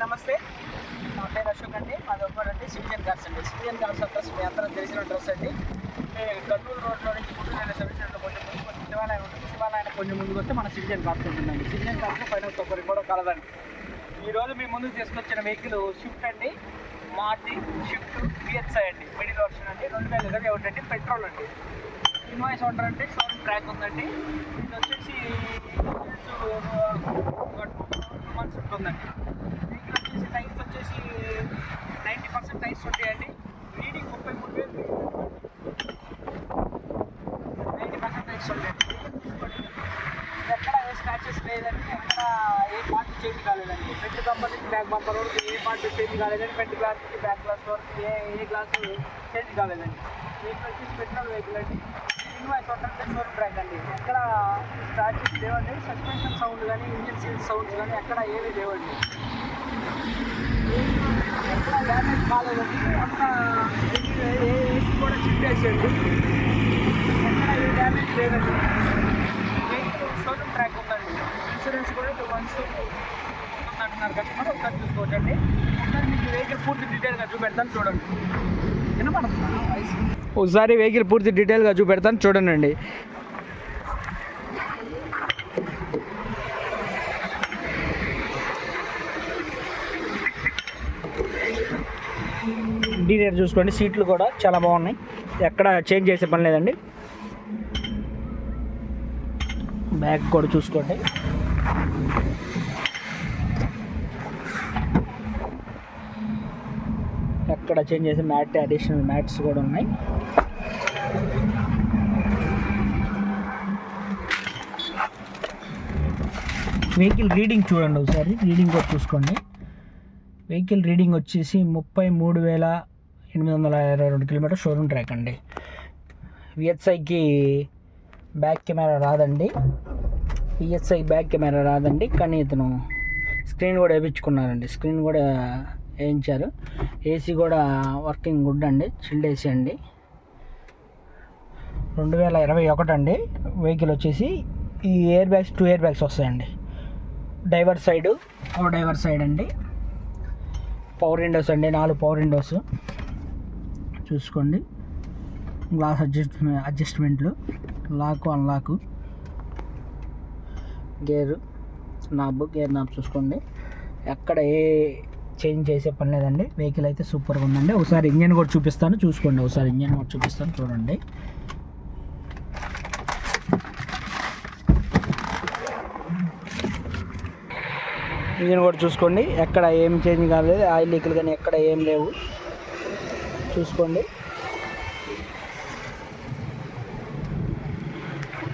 నమస్తే. నా పేరు అశోక్ అండి. మాది ఒక్కడండి సివిలియన్ కార్స్ అండి. సివిలియన్ కార్స్ అడ్రస్ మీ అందరం తెలిసిన అడ్రస్ అండి. కర్నూలు రోడ్లో నుంచి గుంటూరు సర్వీస్ రోడ్లో కొంచెం ముందుకు శివాలయం ఉంటుంది. శివాలయం కొంచెం ముందుకు వస్తే మన సివిలియన్ కార్స్ ఉంటుందండి. సివిలియన్ కార్స్లో ఫైనాన్స్ సౌకర్యం కూడా కలదండి. ఈరోజు మీ ముందుకు తీసుకొచ్చిన వెహికల్ స్విఫ్ట్ అండి. మారుతి స్విఫ్ట్ VXi అండి. మిడిల్ వర్షన్ అండి. 2021 అండి. పెట్రోల్ అండి. ఇన్వాయిస్ ఆర్డర్ అంటే షోరూమ్ ట్రాక్ ఉందండి. ఇది వచ్చేసి 2 months ఉంటుందండి. వెహికల్ వచ్చేసి టైర్స్ వచ్చేసి 90% టైర్స్ ఉంటాయండి. రీడింగ్ 33,000 90% టైర్స్ ఉంటాయండి. ఎక్కడ ఏ స్క్రాచెస్ లేదండి. ఎక్కడ ఏ పార్ట్ చేంజ్ కాలేదండి. ఫ్రంట్ బంపర్ నుంచి బ్యాక్ బంపర్ వరకు ఏ పార్ట్ చేంజ్ కాలేదండి. ఫ్రంట్ గ్లాస్ నుంచి బ్యాక్ గ్లాస్ వరకు ఏ గ్లాస్ చేంజ్ కాలేదండి. వెహికల్ వచ్చేసి పెట్రోల్ వెహికల్ అండి. ఇన్వాయిస్ అంటే షోరూమ్ ట్రాక్ అండి. ఎక్కడ స్క్రాచెస్ లేవండి. సస్పెన్షన్ సౌండ్ కానీ ఇంజిన్ సీల్ సౌండ్స్ కానీ ఎక్కడ ఏమీ లేవండి. ఎక్కడ డ్యామేజ్ కాలేదండి. అంత ఏసీ కూడా చెక్ చేసేయండి. ఎక్కడ ఏ డ్యామేజ్ లేదండి. వెహికల్ షోరూమ్ ట్రాక్ ఉందండి. ఇన్సూరెన్స్ కూడా 2 months ఉందంటున్నారు కస్టమర్. ఒకసారి చూసుకోవచ్చండి. ఒకసారి మీకు వెహికల్ పూర్తి డీటెయిల్గా చూపెడతాను చూడండి. ఒకసారి వెహికల్ పూర్తి డీటెయిల్గా చూపెడతాను చూడండి. ఇంటీరియర్ చూసుకోండి. సీట్లు కూడా చాలా బాగున్నాయి. ఎక్కడ చేంజ్ చేసే పని లేదండి. బ్యాక్ కూడా చూసుకోండి. ఎక్కడ చేంజ్ చేసే అడిషనల్ మ్యాట్స్ కూడా ఉన్నాయి. వెహికల్ రీడింగ్ చూడండి. ఒకసారి రీడింగ్ కూడా చూసుకోండి. వెహికల్ రీడింగ్ వచ్చేసి 33,822 కిలోమీటర్ షోరూమ్ ట్రాక్ అండి. VXiకి బ్యాక్ కెమెరా రాదండి. VXi బ్యాక్ కెమెరా రాదండి. కానీ ఇతను స్క్రీన్ కూడా వేయించుకున్నారండి. స్క్రీన్ కూడా వేయించారు. ఏసీ కూడా వర్కింగ్ గుడ్ అండి. చిల్డ్ ఏసీ అండి. 2021 అండి. వెహికల్ వచ్చేసి ఈ ఎయిర్ బ్యాగ్స్ వస్తాయండి. డ్రైవర్ సైడ్ అండి. పవర్ విండోస్ అండి. 4 పవర్ విండోస్ చూసుకోండి. గ్లాస్ అడ్జస్ట్మెంట్లు, లాక్ అన్లాక్, గేర్ నాబ్ చూసుకోండి. ఎక్కడ ఏ చేంజ్ చేసే పని లేదండి. వెహికల్ అయితే సూపర్గా ఉందండి. ఒకసారి ఇంజన్ కూడా చూపిస్తాను చూసుకోండి. చూడండి. ఇంజన్ కూడా చూసుకోండి. ఎక్కడ ఏం చేంజ్ కాలేదు. ఆయిల్ లీకులు కానీ ఎక్కడ ఏం లేవు. చూసుకోండి.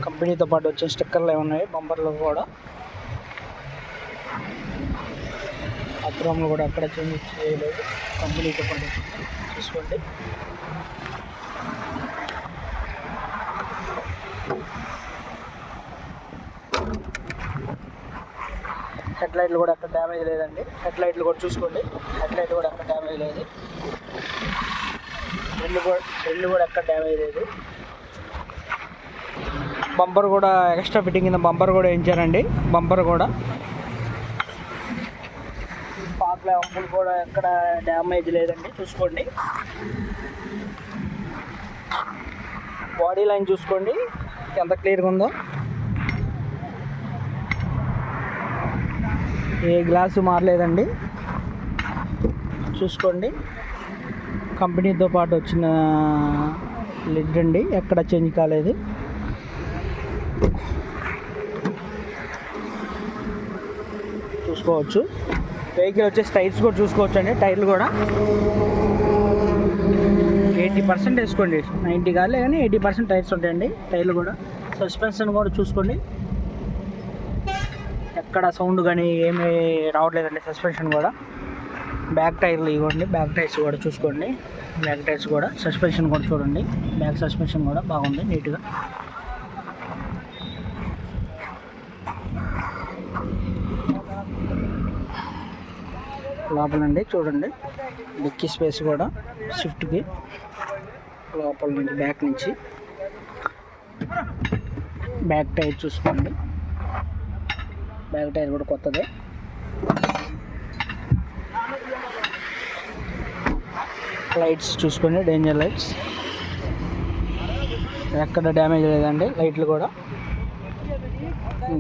కంపెనీతో పాటు వచ్చే స్టిక్కర్లు ఏమున్నాయి. బంపర్లు కూడా అప్రామ్లు కూడా అక్కడ చేంజ్ చేయలేదు. కంపెనీతో పాటు చూసుకోండి. హెడ్ లైట్లు కూడా అక్కడ డ్యామేజ్ లేదండి. హెడ్ లైట్లు కూడా చూసుకోండి. హెడ్ లైట్ కూడా అక్కడ డ్యామేజ్ లేదు. రెండు కూడా అక్కడ డ్యామేజ్ లేదు. బంపర్ కూడా ఎక్స్ట్రా ఫిట్టింగ్ కింద బంపర్ కూడా వేయించారండి. బంపర్ కూడా పాక్ ల్యాంపులు కూడా ఎక్కడ డ్యామేజ్ లేదండి. చూసుకోండి. బాడీ లైన్ చూసుకోండి ఎంత క్లియర్గా ఉందో. ఏ గ్లాసు మారలేదండి. చూసుకోండి. కంపెనీతో పాటు వచ్చిన లిడ్ అండి. ఎక్కడ చేంజ్ కాలేదు. చూసుకోవచ్చు. వెహికల్ వచ్చేసి టైర్స్ కూడా చూసుకోవచ్చు అండి. టైర్లు కూడా 80% వేసుకోండి. 90 కాలే కానీ 80% టైర్స్ ఉంటాయండి. టైర్లు కూడా. సస్పెన్షన్ కూడా చూసుకోండి. ఎక్కడ సౌండ్ కానీ ఏమీ రావట్లేదండి. సస్పెన్షన్ కూడా. బ్యాక్ టైర్లు ఇవ్వండి. బ్యాక్ టైర్స్ కూడా చూసుకోండి. బ్యాక్ టైర్స్ కూడా. సస్పెన్షన్ కూడా చూడండి. బ్యాక్ సస్పెన్షన్ కూడా బాగుంది నీట్గా. లోపలండి చూడండి. డిక్కీ స్పేస్ కూడా స్విఫ్ట్కి లోపల నుంచి బ్యాక్ నుంచి. బ్యాక్ టైర్ చూసుకోండి. బ్యాక్ టైర్ కూడా కొత్తదే. లైట్స్ చూసుకోండి, డేంజర్ లైట్స్, ఎక్కడ డ్యామేజ్ లేదండి. లైట్లు కూడా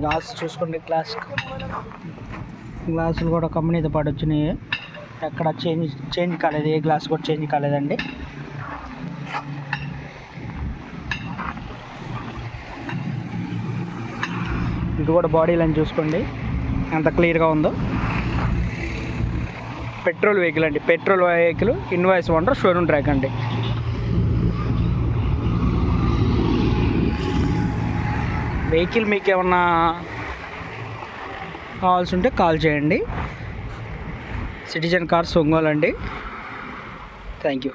గ్లాస్ చూసుకోండి, గ్లాసులు కూడా కంపెనీతో పాటు వచ్చినాయి, ఎక్కడ చేంజ్ కాలేదు, ఏ గ్లాస్ కూడా చేంజ్ కాలేదండి. ఇది కూడా బాడీ లైన్ చూసుకోండి ఎంత క్లియర్గా ఉందో. పెట్రోల్ వెహికల్ అండి, petrol vehicle, invoice owner, showroom track అండి. వెహికల్ మీకు ఏమన్నా కావాల్సి ఉంటే కాల్ చేయండి. సిటిజన్ కార్స్ ఒంగోలు అండి. Thank you.